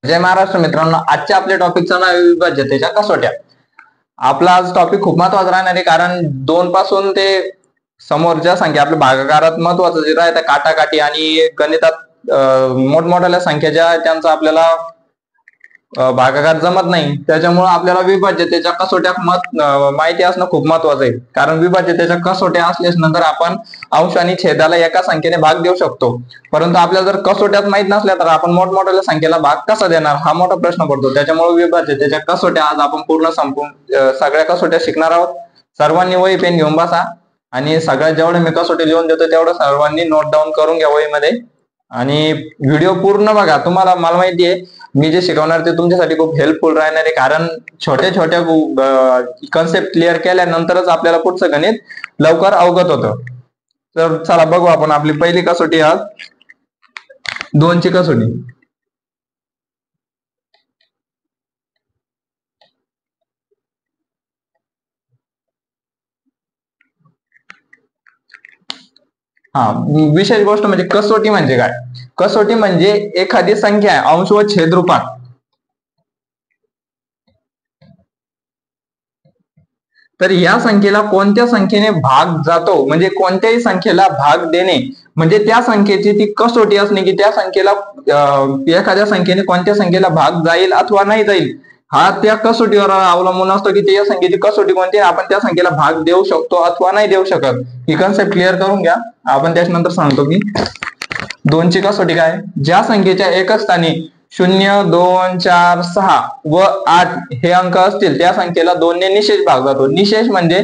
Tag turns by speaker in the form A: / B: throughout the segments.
A: जय महाराष्ट्र मित्रांनो, आजच्या आपल्या टॉपिकचं नाव आहे विभाज्यतेच्या कसोट्या। आपला आज टॉपिक खूप महत्वाचा राहणार आहे, कारण 2 पासून ते समोरच्या संख्या आपल्या भागाकारात महत्वाचं जे राहतं काटाकाटी आणि गणितात मोठमोठ्या संख्या ज्या त्यांचा आपल्याला भागाकार जमत नाही, त्याच्यामुळे आपल्याला विभाज्यतेच्या कसोट्या माहिती असणं खूप महत्वाचं आहे। कारण विभाज्यतेच्या कसोट्या असल्यास नंतर आपण अंश आणि छेदाला एका संख्येने भाग देऊ शकतो, परंतु आपल्याला जर कसोट्याच माहित नसल्या तर आपण मोठमोठ्या संख्येला भाग कसा देणार हा मोठा प्रश्न पडतो। त्याच्यामुळे विभाज्यतेच्या कसोट्या आज आपण पूर्ण संपून सगळ्या कसोट्या शिकणार आहोत। सर्वांनी वही पेन घेऊन बसा आणि सगळ्यात जेवढे मी कसोटी लिहून देतो तेवढं सर्वांनी नोट डाऊन करून घ्या वहीमध्ये आणि व्हिडिओ पूर्ण बघा। तुम्हाला मला माहिती आहे मी जे शिकवणार ते तुमच्यासाठी खूप हेल्पफुल राहणार आहे, कारण छोट्या छोट्या कन्सेप्ट क्लिअर केल्यानंतरच आपल्याला पुढचं गणित लवकर अवगत होतं। तर चला बघू आपण आपली पहिली कसोटी आज 2 ची कसोटी। विशेष गोष्ट म्हणजे कसोटी म्हणजे काय? कसोटी म्हणजे एखादी संख्या अंश व छेद रूपात तर या संख्येला कोणत्या संख्येने भाग जातो, म्हणजे कोणत्याही संख्येला भाग देणे म्हणजे त्या संख्येची ती कसोटी असणे की त्या संख्येला एखाद्या संख्येने कोणत्या संख्येला भाग जाईल अथवा नाही जाईल हा त्या कसोटीवर अवलंबून असतो की त्या संख्येची कसोटी कोणती, आपण त्या संख्येला भाग देऊ शकतो अथवा नाही देऊ शकत। ही कन्सेप्ट क्लिअर करून घ्या, आपण त्याच्यानंतर सांगतो की 2 ची कसोटी काय। ज्या संख्येच्या एकच स्थानी 0, 2, 4, 6 व 8 हे अंक असतील त्या संख्येला 2 ने निशेष भाग जातो। निशेष म्हणजे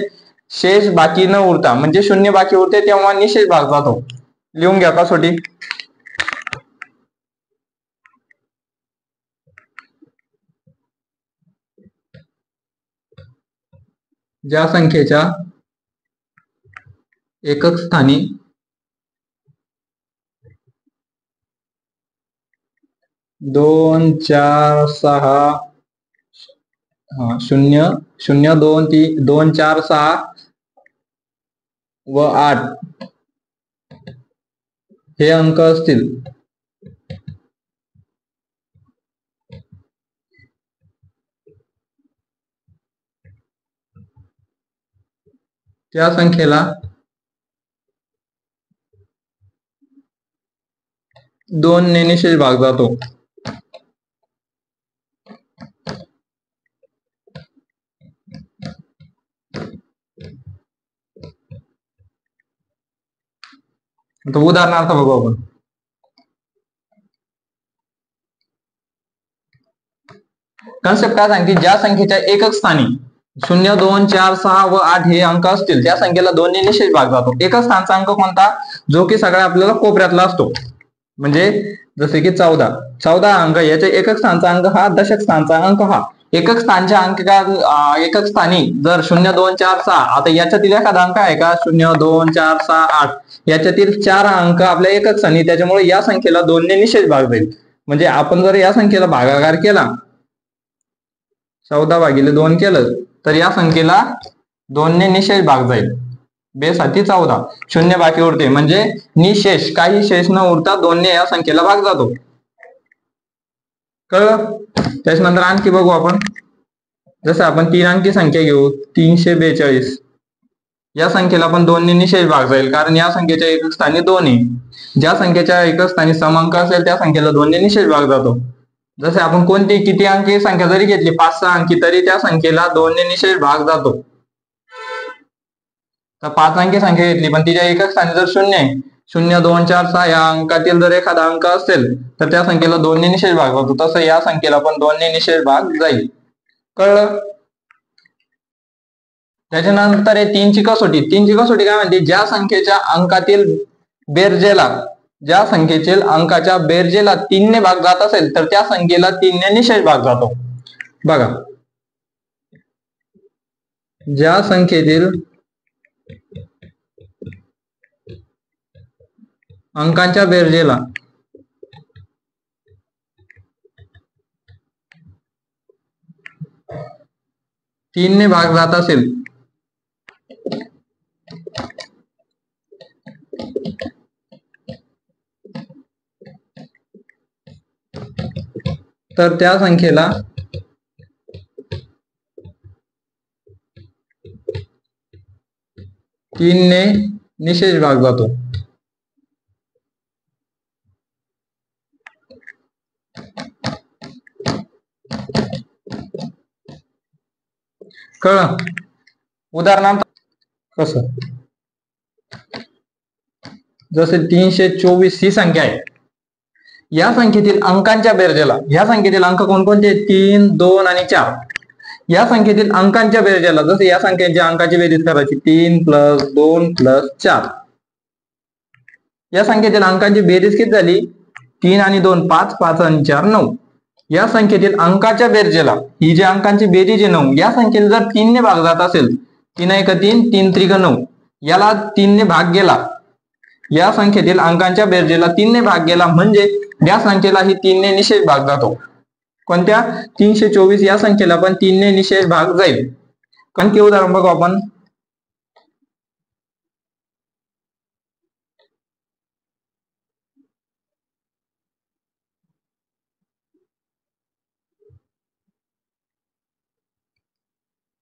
A: शेष बाकी न उरता, म्हणजे 0 बाकी उरते तेव्हा निशेष भाग जातो। लिहून घ्या कसोटी। ज्या संख्येच्या एकक स्थानी 2, 4, 6 0, 0, 2, 3, 2, 4, 6 व 8 हे अंक असतील त्या संख्येला 2 ने निशेष भाग जातो। तो उदाहरणार्थ बघू आपण। कन्सेप्ट काय सांगते, ज्या संख्येच्या एकक स्थानी 0, 2, 4, 6 व 8 हे अंक असतील त्या संख्येला 2 ने निशेष भाग जातो। एकक स्थानचा अंक कोणता, जो की सगळ्या आपल्याला कोपऱ्यातला असतो, म्हणजे जसे की 14 अंक याच्या एकक स्थानचा अंक हा, दशक स्थानचा अंक हा। एकक स्थानच्या एकक स्थानी जर 0, 2, 4, 6 आता याच्यातील एखादा अंक आहे का 0, 2, 4, 6, 8 याच्यातील 4 अंक आपल्या एकक स्थानी, त्याच्यामुळे या संख्येला 2 ने निशेष भाग जाईल। म्हणजे आपण जर या संख्येला भागाकार केला 14 भागिले 2 केलं तर या संख्येला 2 ने निशेष भाग जाईल। बेसाठी 14, 0 बाकी उरते म्हणजे निशेष, काही शेष न उरता 2 ने या संख्येला भाग जातो। कळलं? त्याच्यानंतर आणखी बघू आपण। जसं आपण 3 अंकी संख्या घेऊ 342, या संख्येला पण 2 ने निशेष भाग जाईल, कारण या संख्येच्या एकक स्थानी 2 आहे। ज्या संख्येच्या एकक स्थानी समांक असेल त्या संख्येला 2 ने निशेष भाग जातो। जसे आपण कोणती किती अंकी संख्या जरी घेतली 5-6 अंकी तरी त्या संख्येला 2 ने निशेष भाग जातो। तर 5 अंकी संख्या घेतली पण तिच्या एकक स्थानी जर 0 आहे, 0, 2, 4, 6 या अंकातील जर एखादा अंक असेल तर त्या संख्येला 2 ने निशेष भाग जातो, तसं या संख्येला पण 2 ने निशेष भाग जाईल। कळलं? त्याच्यानंतर आहे 3 ची कसोटी। 3 ची कसोटी काय म्हणते, ज्या संख्येच्या अंकातील बेरजेला, ज्या संख्येतील अंकाच्या बेरजेला 3 ने भाग जात असेल तर त्या संख्येला 3 ने निशेष भाग जातो। बघा, ज्या संख्येतील अंकांच्या बेरजेला 3 ने भाग जात असेल तर त्या संख्येला 3 ने निशेष भाग जातो. कळलं? उदाहरणार्थ कसं, जसे 324 ही संख्या आहे. या संख्येतील अंकांच्या बेरजेला, या संख्येतील अंक कोणकोणते? 3, 2 आणि 4. या संख्येतील अंकांच्या बेरजेला, जसे या संख्येच्या अंकाची बेरीज करायची 3 + 2 + 4. या संख्येतील अंकांची बेरीज किती झाली? 3 आणि 2 5, 5 आणि 4 9. या संख्येतील अंकाच्या बेरजेला, ही जी अंकांची बेरीज आहे 9, या संख्येला जर 3 ने भाग जात असेल, 3 × 1 3, 3 × 3 9, याला 3 ने भाग गेला, या संख्येतील अंकांच्या बेरजेला 3 ने भाग गेला म्हणजे या संख्येला ही 3 ने निशेष भाग जातो. कोणत्या? 324 या संख्येला पण 3 ने निशेष भाग जाईल. आणखी उदाहरण बघू आपण.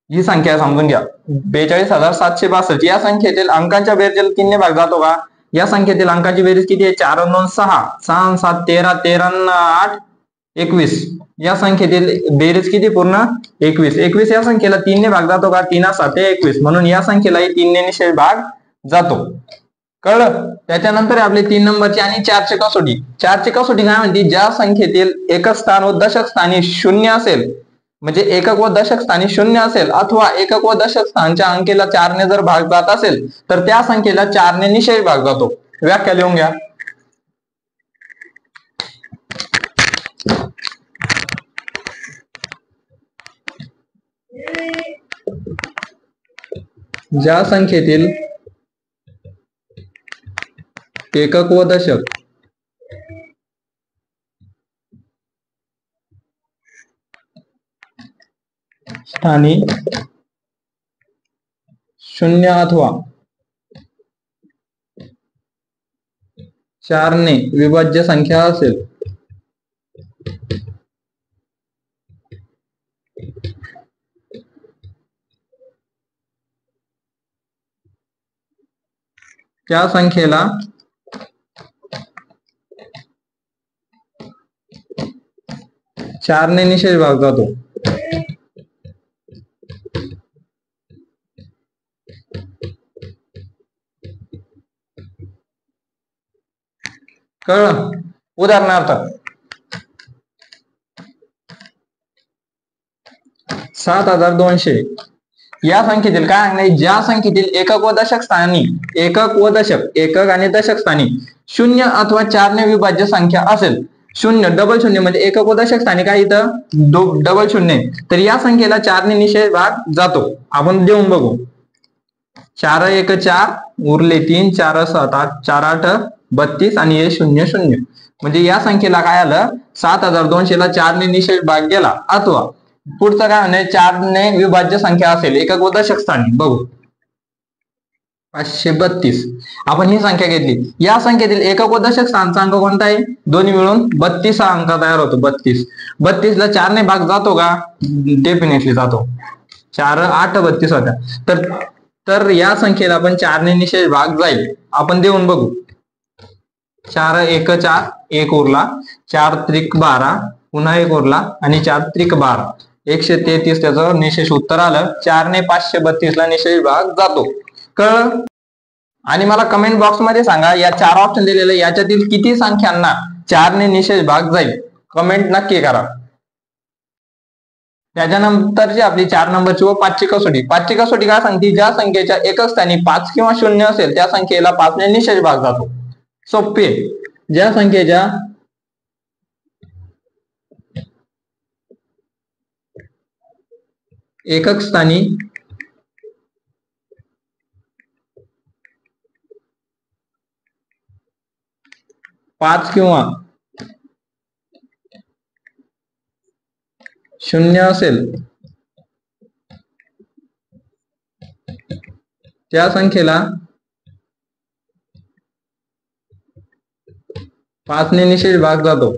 A: ही संख्या समजून घ्या, 42,762. या संख्येतील अंकांच्या बेरजेला 3 ने भाग जातो का? या संख्येतील अंकाची बेरीज किती आहे? 4 आणि 2 6, 6 आणि 7 13, 13 आणि 8 21. या संख्येतील बेरीज किती पूर्ण? 21. 21 या संख्येला 3 ने भाग जातो का? 3 7 21, म्हणून या संख्येलाही 3 ने निशेष भाग जातो. कळलं? त्याच्यानंतर आपले 3 नंबरची आणि 4ची कसोटी. 4ची कसोटी काय म्हणते? ज्या संख्येतील एकक स्थान व दशक स्थानी 0 असेल, म्हणजे एकक व दशक स्थानी 0 असेल, अथवा एकक व दशक स्थानच्या अंकेला 4 ने जर भाग जात असेल, तर त्या संख्येला 4 ने निशेष भाग जातो. व्याख्या लिहून घ्या. ज्या संख्येतील एकक व दशक स्थानी 0 अथवा 4 ने विभाज्य संख्या असेल, त्या संख्येला 4 ने निशेष भाग जातो. कळलं? उदाहरणार्थ 7200 या संख्येतील काय आहे? ज्या संख्येतील एकक व दशक स्थानी, एकक व दशक, एकक आणि दशक स्थानी 0 अथवा 4 ने विभाज्य संख्या असेल. 0 डबल 0 म्हणजे एकक व दशक स्थानी काय इथं डबल 0, तर या संख्येला 4 ने निशेष भाग जातो. आपण देऊन बघू. 4 1 4 उरले 3, 4 7 8, 4 8 32 आणि हे 0 0, म्हणजे या संख्येला काय आलं? 7200 ला 4 ने निशेष भाग गेला. अथवा पुढचं काय म्हणे? 4 ने विभाज्य संख्या असेल एकक व दशक स्थानी. बघू 532. आपण ही संख्या घेतली. या संख्येतील एकक व दशक स्थानचा अंक कोणता आहे? दोन्ही मिळून 32 हा अंक तयार होतो. 32. 32 ला 4 ने भाग जातो का? डेफिनेटली जातो. 4 8 32 होत्या. तर या संख्येला पण 4 ने निशेष भाग जाईल. आपण देऊन बघू. 4 1 4 1 उरला, 4 त्रिक 12 पुन्हा 1 उरला आणि 4 त्रिक 12 133 त्याचं निशेष उत्तर आलं. 4 ने 532 ला निशेष भाग जातो. कळलं? आणि मला कमेंट बॉक्स मध्ये सांगा, या 4 ऑप्शन दिलेले याच्यातील किती संख्यांना 4 ने निशेष भाग जाईल? कमेंट नक्की करा. त्याच्यानंतरची आपली 4 नंबरची व 5ची कसोटी. 5ची कसोटी काय सांगते? ज्या संख्येच्या एकक स्थानी 5 किंवा 0 असेल, त्या संख्येला 5 ने निशेष भाग जातो. सोपे. ज्या संख्येच्या एकक स्थानी 5 किंवा 0 असेल, त्या संख्येला 5 ने निशेष भाग जातो.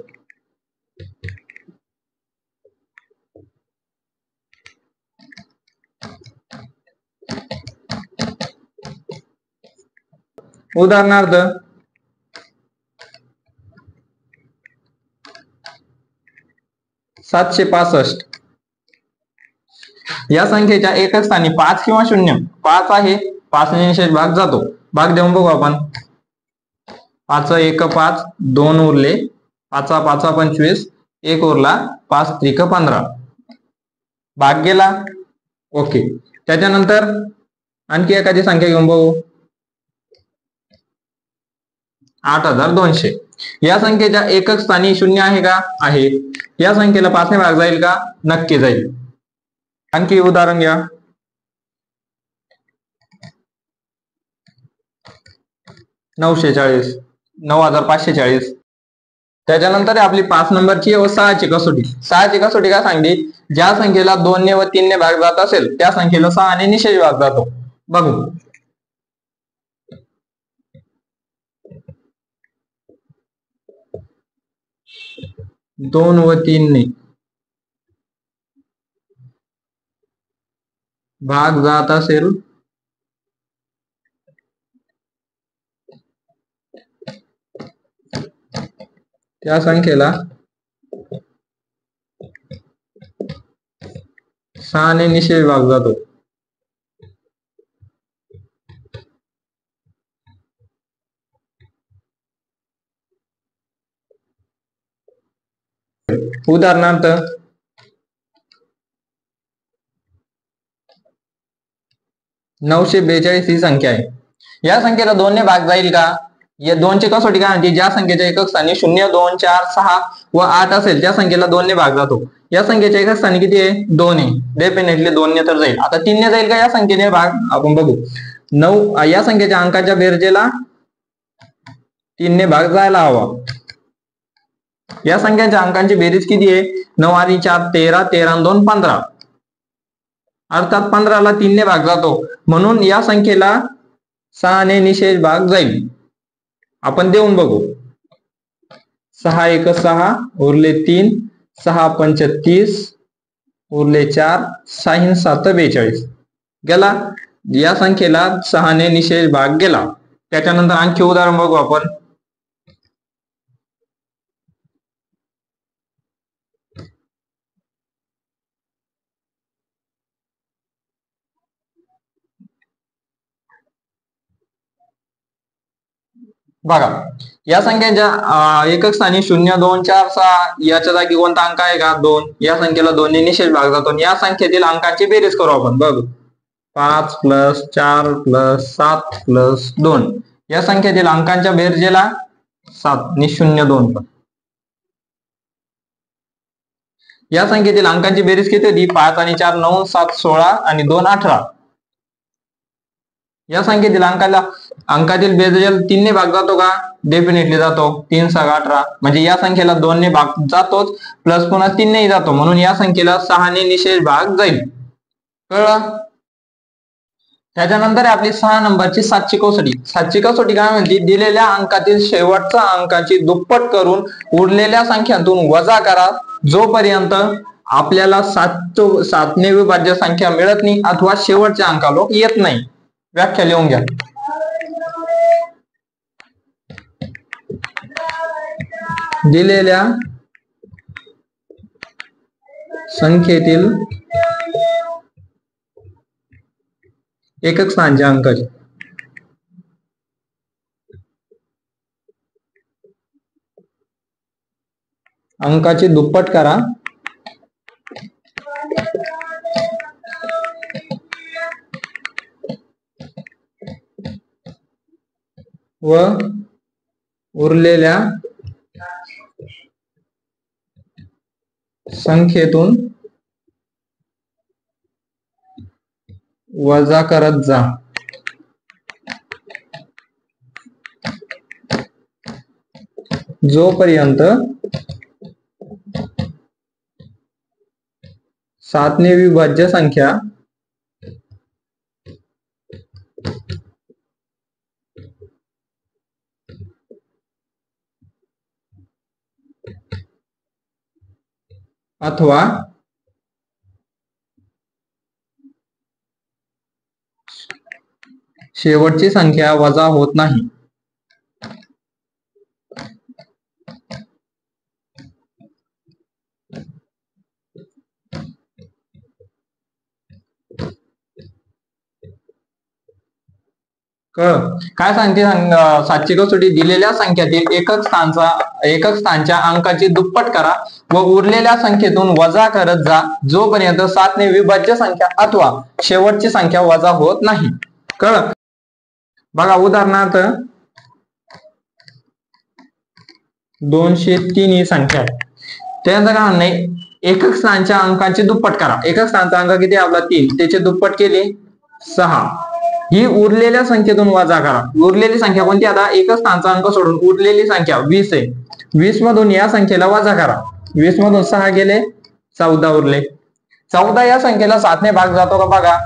A: उदाहरणार्थ 765 या संख्येच्या एकक स्थानी 5 किंवा 0 5 आहे, 5 ने निषेध भाग जातो. भाग देऊन बघू आपण. 5 1 5 2 उरले, 5 5 25 1 उरला, 5 त्रिक 15 भाग गेला. ओके. त्याच्यानंतर आणखी एखादी संख्या घेऊन बघू. 8200 या संख्येच्या एकक स्थानी 0 आहे का? आहे. या संख्येला 5 ने भाग जाईल का? नक्की जाईल. आणखी उदाहरण घ्या. 940 9540. त्याच्यानंतर आपली 5 नंबरची व 6 ची कसोटी. 6 ची कसोटी काय सांगली? ज्या संख्येला 2 ने व 3 ने भाग जात असेल त्या संख्येला 6 ने निषेध भाग जातो. बघू. 2 व 3 ने भाग जात असेल त्या संख्येला 6 ने निषेध भाग जातो. उदाहरणार्थ 942 ही संख्या आहे. या संख्येला 2 ने भाग जाईल का? या 2 ची कसोटी काय म्हणते? ज्या संख्येच्या एकक स्थानी 0 2 4 6 व 8 असेल त्या संख्येला 2 ने भाग जातो. या संख्येच्या एकक स्थानी किती आहे? 2 आहे. डेफिनेटली 2 ने तर जाईल. आता 3 ने जाईल का या संख्येने भाग? आपण बघू. 9 या संख्येच्या अंकाच्या बेरजेला 3 ने भाग जायला हवा. या संख्यांच्या अंकांची बेरीज किती आहे? 9 आणि 4 13 13 आणि 2 15. अर्थात 15 ला 3 ने भाग जातो म्हणून या संख्येला 6 ने निषेध भाग जाईल. आपण देऊन बघू. 6 1 6 उरले 3 6 5 30 उरले 4 6 7 42 गेला. या संख्येला 6 ने निषेध भाग गेला. त्याच्यानंतर आणखी उदाहरण बघू आपण. बघा. या संख्येच्या एकक स्थानी 0 2 4 6 याच्या जागी कोणता अंक आहे का? 2. या संख्येला 2 ने निषेध भाग जातो. या संख्येतील अंकांची बेरीज करू आपण. बघ. 5 + 4 + 7 + 2 या संख्येतील अंकांच्या बेरजेला 7 आणि 0 2 पण. या संख्येतील अंकांची बेरीज किती होती? 5 आणि 4 9 7 16 आणि 2 18. या संख्येतील अंकातील बेरजेला 3 ने भाग जातो का? डेफिनेटली जातो. 3 6 18 म्हणजे या संख्येला 2 ने भाग जातोच प्लस पुन्हा 3 नेही जातो म्हणून या संख्येला 6 ने निषेध भाग जाईल. कळलं? त्याच्यानंतर आपली 6 नंबरची 7 ची कसोटी. 7 ची कसोटी काय म्हणते? दिलेल्या अंकातील शेवटच्या अंकाची दुप्पट करून उरलेल्या संख्यांतून वजा करा जोपर्यंत आपल्याला 7 ने विभाज्य संख्या मिळत नाही अथवा शेवटच्या अंकाला येत नाही. व्याख्या लिहून घ्या. दिलेल्या संख्येतील एकक स्थानच्या अंकाची दुप्पट करा व उरलेल्या संख्येतून वजा करत जा. जोपर्यंत 7 ने विभाज्य संख्या अथवा शेवटची संख्या वजा होत नाही. काय सांगते 7ची कसोटी दिलेल्या संख्यातील एकक स्थानच्या अंकाची दुप्पट करा व उरलेल्या संख्येतून वजा करत जा जोपर्यंत 7 ने विभाज्य संख्या अथवा शेवटची संख्या वजा होत नाही. कळलं? बघा उदाहरणार्थ 203 ही संख्या आहे. त्यानंतर काय म्हणणे, एकक स्थानच्या अंकाची दुप्पट करा. एकक स्थानचा अंक किती आपला 3, त्याचे दुप्पट केले 6. ही उरलेल्या संख्येतून वजा करा. उरलेली संख्या कोणती? आता एकच स्थानचा अंक सोडून उरलेली संख्या 20 आहे. 20 मधून या संख्येला वजा करा. 20 मधून 6 गेले, 14 उरले. 14 या संख्येला 7 ने भाग जातो का बघा.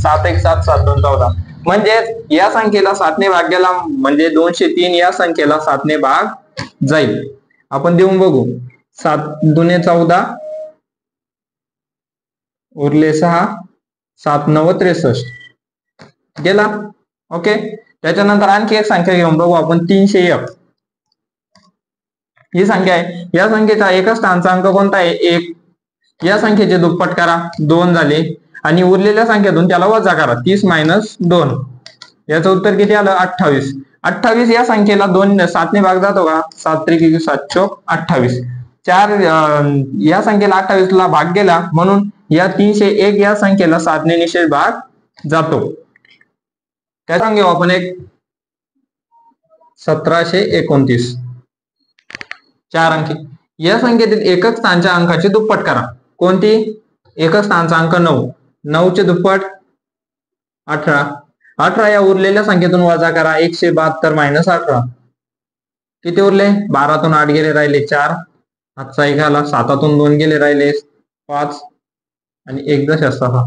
A: 7 1 7 7 2 14. म्हणजे या संख्येला 7 ने भाग गेला म्हणजे 203 या संख्येला 7 ने भाग जाईल. आपण देऊन बघू. 7 दुने 14 उरले 6, 7 9 63 गेला. ओके. त्याच्यानंतर आणखी एक संख्या घेऊन बघू आपण. 301 ही संख्या आहे. या संख्येचा एकच स्थानचा अंक कोणता आहे? 1. या संख्येचे दुप्पट करा, 2 झाले आणि उरलेल्या संख्येतून त्याला वजा करा. 30 - 2 याचं उत्तर किती आलं? 28. 28 या संख्येला 7 ने भाग जातो का? 7 3 7 चोक 28. 4 या संख्येला 28 ला भाग गेला म्हणून या 301 या संख्येला 7 ने निशेष भाग जातो. त्याचा घेऊ आपण एक 1729 4 अंकी. या संख्येतील एकक स्थानच्या अंकाची दुप्पट करा. कोणती? एकक स्थानचा अंक 9. 9 चे दुप्पट 18. 18 या उरलेल्या संख्येतून वजा करा. 172 - 18 किती उरले? 12तून 8 गेले, राहिले 4. हातचा 1 आला. 7तून 2 गेले, राहिले 5 आणि 1.6.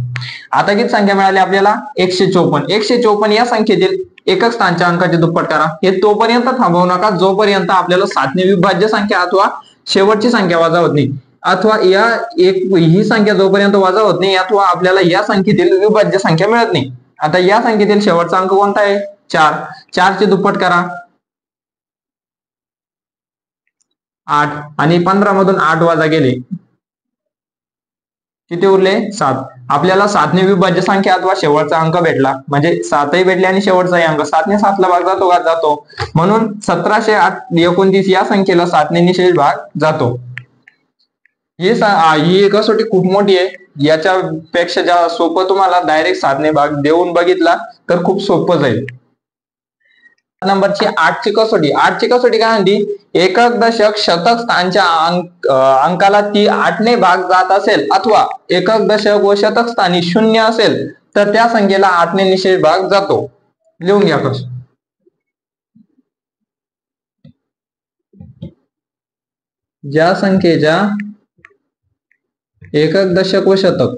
A: आता किती संख्या मिळाली आपल्याला? 154. 154 या संख्येतील एकक स्थानच्या अंकाची दुप्पट करा. हे तोपर्यंत थांबवू नका जोपर्यंत आपल्याला 7 ने विभाज्य संख्या अथवा शेवटची संख्या वजा होत नाही, अथवा ही संख्या जोपर्यंत वजा होत नाही अथवा आपल्याला या संख्येतील विभाज्य संख्या मिळत नाही. आता या संख्येतील शेवटचा अंक कोणता आहे? 4. 4 चे दुप्पट करा 8 आणि 15 मधून 8 वजा गेले किती उरले? 7. आपल्याला 7 ने विभाज्य संख्या अथवा शेवटचा अंक भेटला. म्हणजे 7ही भेटले आणि शेवटचाही अंक. 7 ने 7 ला भाग जातो का? जातो. म्हणून 1729 या संख्येला 7 ने निशेष भाग जातो. ही कसोटी खूप मोठी आहे. याच्यापेक्षा सोपं तुम्हाला डायरेक्ट 7 ने भाग देऊन बघितला तर खूप सोपं जाईल. नंबरची 8ची कसोटी. 8ची कसोटी काय म्हणती? एकक दशक शतक स्थानच्या अंकाला ती 8 ने भाग जात असेल अथवा एकक दशक व शतक स्थानी 0 असेल तर त्या संख्येला 8 ने निशेष भाग जातो. लिहून घ्या कसं. ज्या संख्येच्या एकक दशक व शतक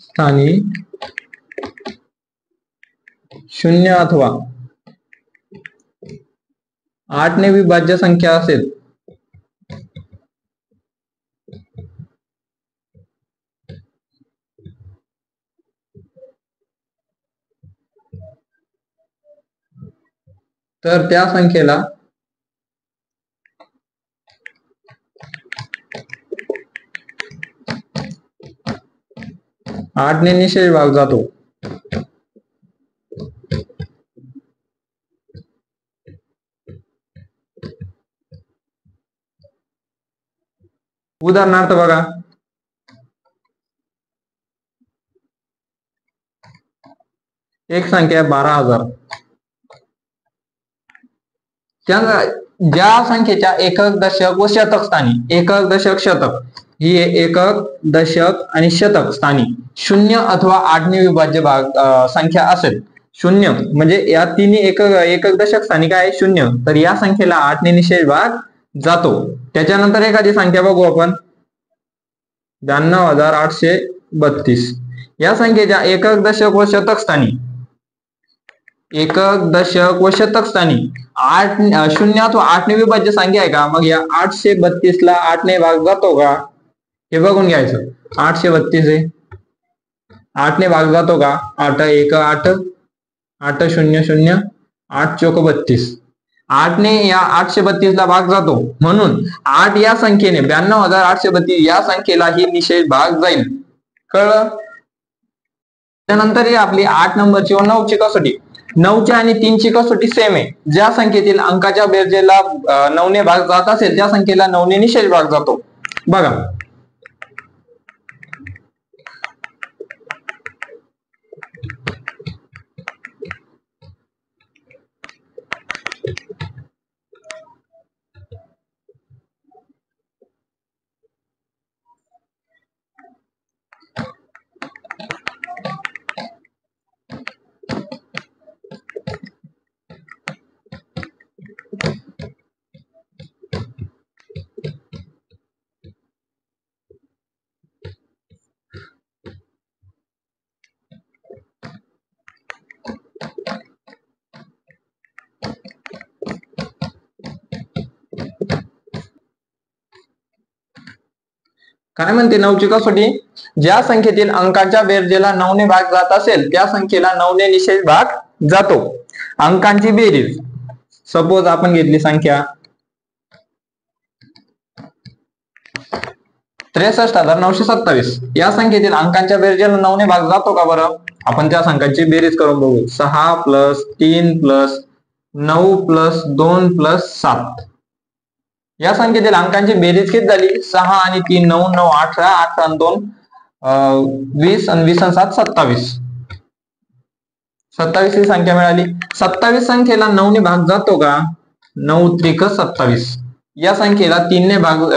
A: स्थानी 0 अथवा 8 ने विभाज्य संख्या असेल तर त्या संख्येला 8 ने निशेष भाग जातो. उदाहरणार्थ बघा, एक संख्या 12,000. ज्या संख्येच्या एकक दशक व शतक स्थानी, एकक दशक शतक ही एकक दशक आणि शतक स्थानी 0 अथवा 8 ने विभाज्य संख्या असेल. 0 म्हणजे या तिन्ही एकक दशक स्थानी काय 0, तर या संख्येला 8 ने निशेष भाग जातो. त्याच्यानंतर एखादी संख्या बघू आपण 92,832. या संख्येच्या एकक दशक व शतक स्थानी, एकक दशक व शतक स्थानी 0 अथवा 8 ने विभाज्य संख्या आहे का? मग या 832 ला 8 ने भाग जातो का हे बघून घ्यायचं. 832 आहे, 8 ने भाग जातो का? 8 1 8, 8 0 0, 8 चोक 32. 8ने या 832 ला भाग जातो, म्हणून 8 या संख्येने 92,832 या संख्येला ही निषेध भाग जाईल. कळलं? त्यानंतर ही आपली 8 नंबरची व 9ची कसोटी. 9ची आणि 3ची कसोटी सेम आहे. ज्या संख्येतील अंकाच्या बेरजेला 9ने भाग जात असेल त्या संख्येला 9ने निषेध भाग जातो. बघा, काय म्हणते 9ची कसोटी? ज्या संख्येतील अंकाच्या बेरजेला 9ने भाग जात असेल त्या संख्येला 9ने निषेध भाग जातो. अंकांची बेरीज, सपोज आपण घेतली संख्या 63,927, या संख्येतील अंकांच्या बेरजेला 9ने भाग जातो का बरं? आपण त्या संख्यांची बेरीज करून बघू. 6 + 3 + 9 + 2 + 7, या संख्येतील अंकांची बेरीज किती झाली? 6 आणि 3 9, 9 18, 18 आणि 2 20 आणि 20 आणि 7 27. 27 ही संख्या मिळाली. 27 संख्येला 9ने भाग जातो का? 9 त्रिक 27, या संख्येला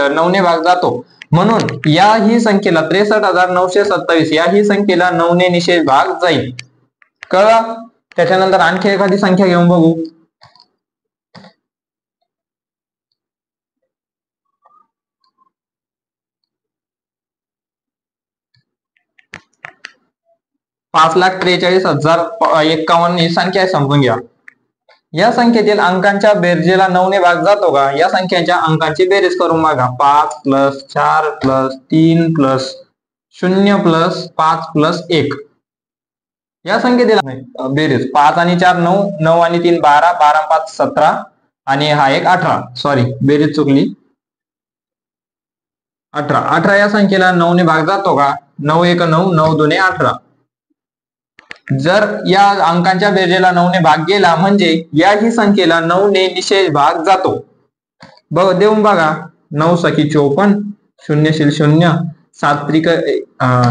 A: 9ने भाग जातो, म्हणून या ही संख्येला 63,927 या ही संख्येला 9ने निषेध भाग जाईल. कळलं? त्याच्यानंतर आणखी एखादी संख्या घेऊन बघू. 5,43,051 ही संख्या आहे, समजून घ्या. या संख्येतील अंकांच्या बेरजेला 9ने भाग जातो का? या संख्यांच्या अंकांची बेरीज करून बघा. 5 + 4 + 3 + 0 + 5 + 1, या संख्येतील बेरीज 5 आणि 4 9, 9 आणि 3 12, 12 5 17 आणि हा एक 18. सॉरी, बेरीज चुकली. 18. 18 या संख्येला 9ने भाग जातो का? 9 1 9, 9 2 18. जर या अंकांच्या बेरजेला 9ने भाग गेला म्हणजे या ही संख्येला 9ने निषेध भाग जातो. देऊन बघा. 9 सखी 54, 0 शील 0, 7 त्रिक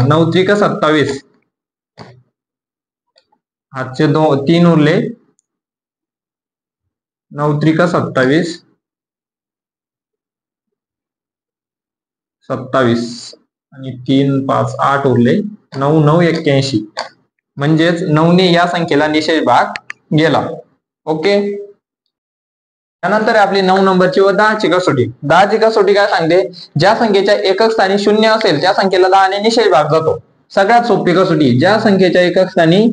A: 9 त्रिक 27, हातचे 3 उरले, 9 त्रिक 27, 27 आणि 3 5 8 उरले, 9 9 81, म्हणजेच 9ने या संख्येला निषेध भाग गेला. ओके. त्यानंतर आपली 9 नंबरची व 10ची कसोटी. 10ची कसोटी काय सांगते? ज्या संख्येच्या एकक स्थानी 0 असेल त्या संख्येला 10ने निषेध भाग जातो. सगळ्यात सोपी कसोटी. ज्या संख्येच्या एकक स्थानी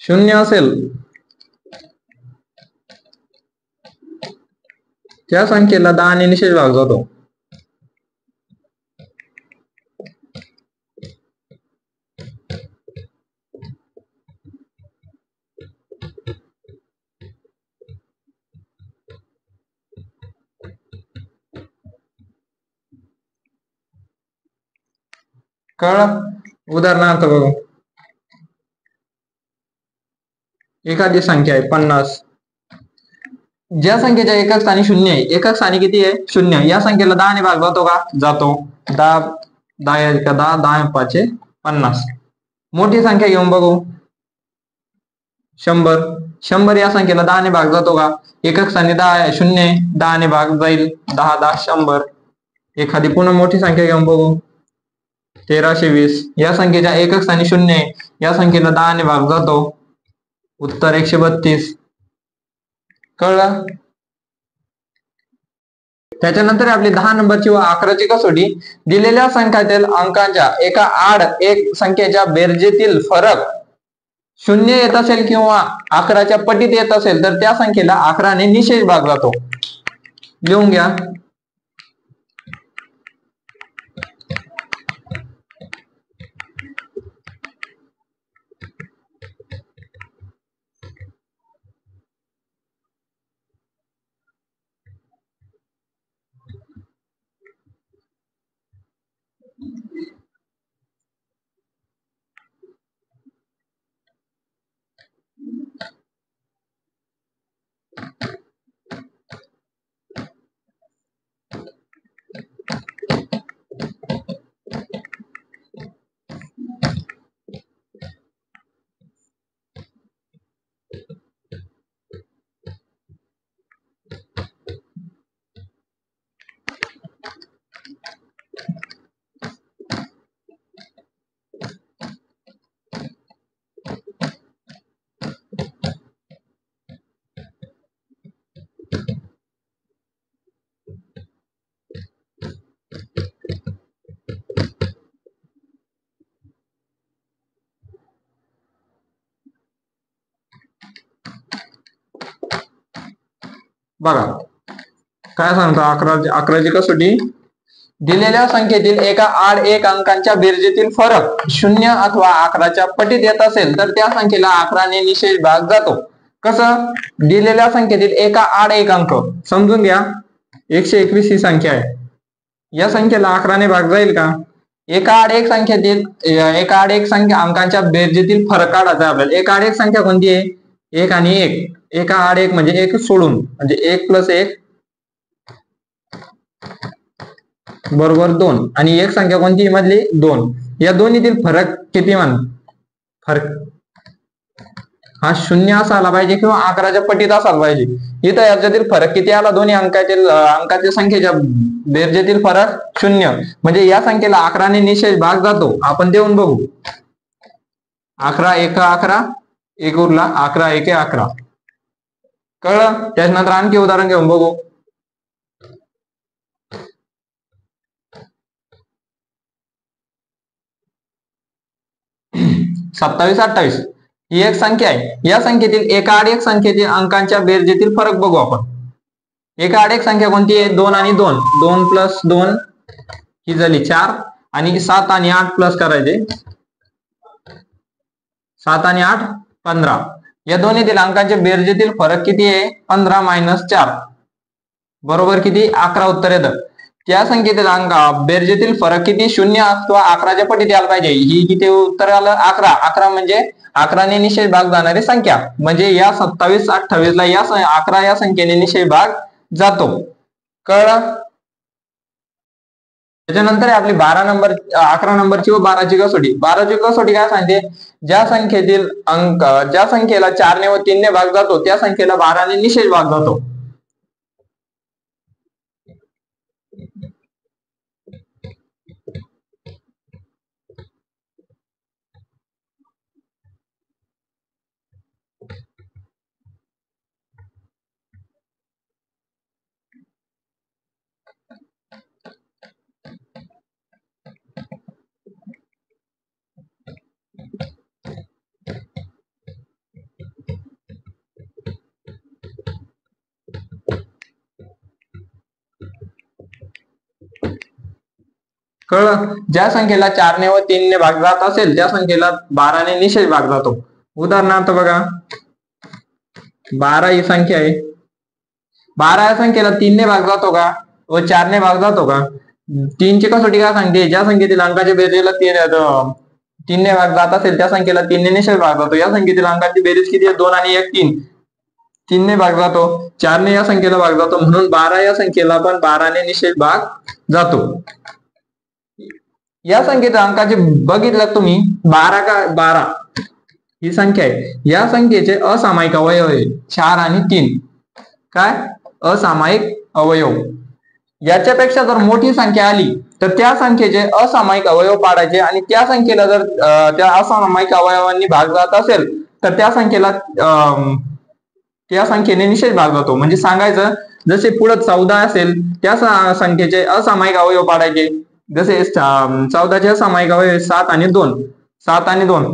A: 0 असेल त्या संख्येला 10ने निषेध भाग जातो. कळलं? उदाहरणार्थ बघू. एखादी संख्या आहे 50. ज्या संख्येच्या एकक स्थानी 0 आहे, एकक स्थानी किती आहे? 0, या संख्येला 10ने भाग जातो का? जातो. 10 10 1 10, 10 5 50. मोठी संख्या घेऊन बघू. 100. 100 या संख्येला 10ने भाग जातो का? एकक स्थानी 10 आहे, 0 आहे, 10ने भाग जाईल. 10 10 100. एखादी पुन्हा मोठी संख्या घेऊन बघू. 1320. या संख्येच्या एकक स्थानी 0 आहे, या संख्येला 10ने भाग जातो. उत्तर 132. कळलं? त्याच्यानंतर आपली 10 नंबरची व 11ची कसोटी. दिलेल्या संख्यातील अंकांच्या एका आड एक संख्येच्या बेरजेतील फरक 0 येत असेल किंवा 11च्या पटीत येत असेल तर त्या संख्येला 11ने निषेध भाग जातो. लिहून घ्या. बघा काय सांगतो 11ची कसोटी. दिलेल्या संख्येतील एका आड एक अंकांच्या बेरजेतील फरक 0 अथवा 11च्या पटीत येत असेल तर त्या संख्येला 11ने निशेष भाग जातो. कसं? दिलेल्या संख्येतील एका आड एक अंक समजून घ्या. 121 ही संख्या आहे. या संख्येला 11ने भाग जाईल का? एका आड एक संख्या अंकांच्या बेरजेतील फरक काढायचा आपल्याला. एका आड एक संख्या कोणती आहे? 1 आणि 1. एका आड एक म्हणजे 1 सोडून म्हणजे 1 + 1 बरोबर 2 आणि एक संख्या कोणती मधली 2. या दोन्हीतील फरक किती फरक हा 0 असायला पाहिजे किंवा 11च्या पटीत असायला पाहिजे. इथं याच्यातील फरक किती आला? दोन्ही अंकाच्या संख्येच्या बेरजेतील फरक 0 म्हणजे या संख्येला 11ने निशेष भाग जातो. आपण देऊन बघू. 11 × 11 1 उरला 11 × 1 = 11. कळलं? त्याच्यानंतर आणखी उदाहरण घेऊन बघू. 27 28 ही एक संख्या आहे. या संख्येतील एका आड एक संख्येतील अंकांच्या बेरजेतील फरक बघू आपण. एका आड एक संख्या कोणती आहे? 2 आणि 2. 2 + 2 ही झाली 4 आणि 7 आणि 8 प्लस करायचे. 7 आणि 8 15. या दोन्हीतील अंकांच्या बेरजेतील फरक किती आहे? 15 - 4 बरोबर किती? 11 उत्तर येतं. त्या संख्येतील अंक बेरजेतील फरक किती? 0 अथवा 11च्या पटीत यायला पाहिजे. ही किती उत्तर आलं? 11. 11 म्हणजे 11ने निशेष भाग जाणारी संख्या म्हणजे या 27 28 ला या 11 या संख्येने निशेष भाग जातो. कळलं? त्याच्यानंतर आपली 11 नंबरची व 12ची कसोटी. 12ची कसोटी काय सांगते? ज्या संख्येला 4 ने व 3 ने भाग जातो त्या संख्येला 12ने निशेष भाग जातो. कळलं? ज्या संख्येला 4 ने व 3 ने भाग जात असेल त्या संख्येला 12ने निशेष भाग जातो. उदाहरणार्थ बघा 12 ही संख्या आहे. 12 या संख्येला 3 ने भाग जातो का व 4 ने भाग जातो का? 3ची कसोटी काय सांगते? ज्या संख्येतील अंकाच्या बेरजेला 3 ने भाग जात असेल त्या संख्येला 3 ने निशेष भाग जातो. या संख्येतील अंकाची बेरीज किती आहे? 2 आणि 1 3. 3 ने भाग जातो. 4 ने या संख्येला भाग जातो म्हणून 12 या संख्येला पण 12ने निशेष भाग जातो. या संख्येच्या अंकाचे बघितलं तुम्ही 12 ही संख्या आहे. या संख्येचे असामायिक अवयव आहे 4 आणि 3. काय? असामायिक अवयव. याच्यापेक्षा जर मोठी संख्या आली तर त्या संख्येचे असामायिक अवयव पाडायचे आणि त्या संख्येला जर त्या असामायिक अवयवांनी भाग जात असेल तर त्या संख्येने निशेष भाग जातो. म्हणजे सांगायचं जसे पुढे 14 असेल त्या संख्येचे असामायिक अवयव पाडायचे. जसे 14चे असामायिक अवयव 7 आणि 2. 7 आणि 2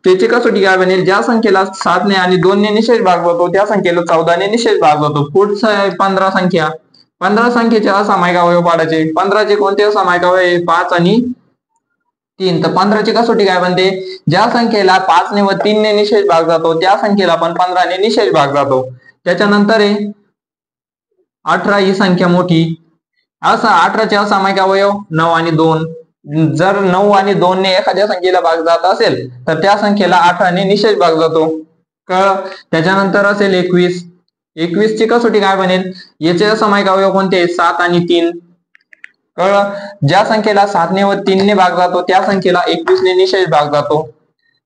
A: त्याची कसोटी काय बनेल? ज्या संख्येला 7 ने आणि 2 ने निशेष भाग जातो त्या संख्येला 14 ने निशेष भाग जातो. पुढचं 15 संख्या. 15 संख्येचे असामायिक अवयव पाडायचे. 15चे कोणते असामायिक अवयव? 5 आणि 3. तर 15ची कसोटी काय बनते? ज्या संख्येला 5 ने व 3 ने निशेष भाग जातो त्या संख्येला पण 15 ने निशेष भाग जातो. त्याच्यानंतर 18 ही संख्या मोठी. 18चे असामायिक अवयव 9 आणि 2. जर 9 आणि 2 ने एखाद्या संख्येला भाग जात असेल तर त्या संख्येला 18 ने निशेष भाग जातो. त्याच्यानंतर असेल 21. 21 ची कसोटी काय बनेल? याचे असामायिक अवयव कोणते? 7 आणि 3. ज्या संख्येला 7 ने व 3 ने भाग जातो त्या संख्येला 21 ने निशेष भाग जातो.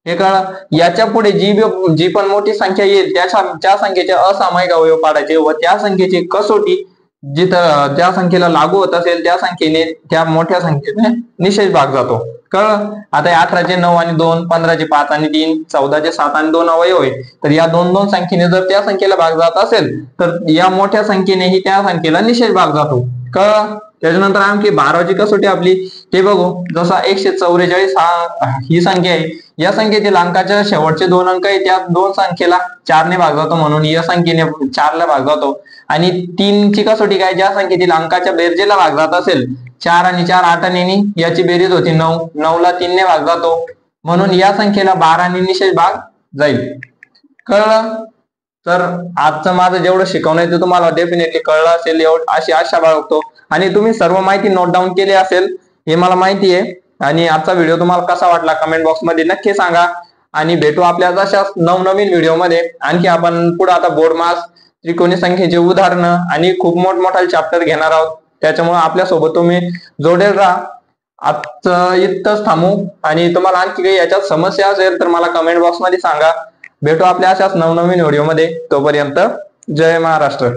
A: हे कळलं? याच्या पुढे जी पण मोठी संख्या येईल त्या संख्येचे असामायिक अवयव पाडायचे व त्या संख्येची कसोटी जिथं ज्या संख्येला लागू होत असेल त्या संख्येने त्या मोठ्या संख्येने निशेष भाग जातो. कळलं? आता 18चे 9 आणि 2, 15चे 5 आणि 3, 14चे 7 आणि 2 अवयव आहे. तर या 2 संख्येने जर त्या संख्येला भाग जात असेल तर या मोठ्या संख्येनेही त्या संख्येला निशेष भाग जातो. कळलं? त्याच्यानंतर आणखी 12वी कसोटी आपली ते बघू. जसा 144 ही संख्या आहे, या संख्येतील अंकाच्या शेवटचे 2 अंक आहे त्या 2 संख्येला 4 ने भाग जातो, म्हणून या संख्येने 4 ला भाग जातो. आणि 3 ची कसोटी काय, ज्या संख्येतील अंकाच्या बेरजेला भाग जात असेल 4 आणि 4 8 आणि याची बेरीज होती 9, 9 ला 3 ने भाग जातो, म्हणून या संख्येला 12 आणि निशेष भाग जाईल. कळलं? तर आजचं माझं जेवढं शिकवणं आहे ते तुम्हाला डेफिनेटली कळलं असेल अशी आशा बाळगतो. आणि तुम्ही सर्व माहिती नोट डाऊन केली असेल हे मला माहिती आहे. आणि आजचा व्हिडिओ तुम्हाला कसा वाटला कमेंट बॉक्स मध्ये नक्की सांगा. आणि भेटू आपल्या अशाच नवनवीन व्हिडिओ मध्ये. आणखी आपण पुढे आता बोर्ड मास, त्रिकोणी संख्येचे उदाहरणं आणि खूप मोठमोठा चॅप्टर घेणार आहोत. त्याच्यामुळे आपल्यासोबत तुम्ही जोडेल राहा. आजचं इथंच थांबू. आणि तुम्हाला आणखी काही याच्यात समस्या असेल तर मला कमेंट बॉक्स मध्ये सांगा. भेटू आपल्या अशाच नवनवीन व्हिडिओ मध्ये. तोपर्यंत जय महाराष्ट्र.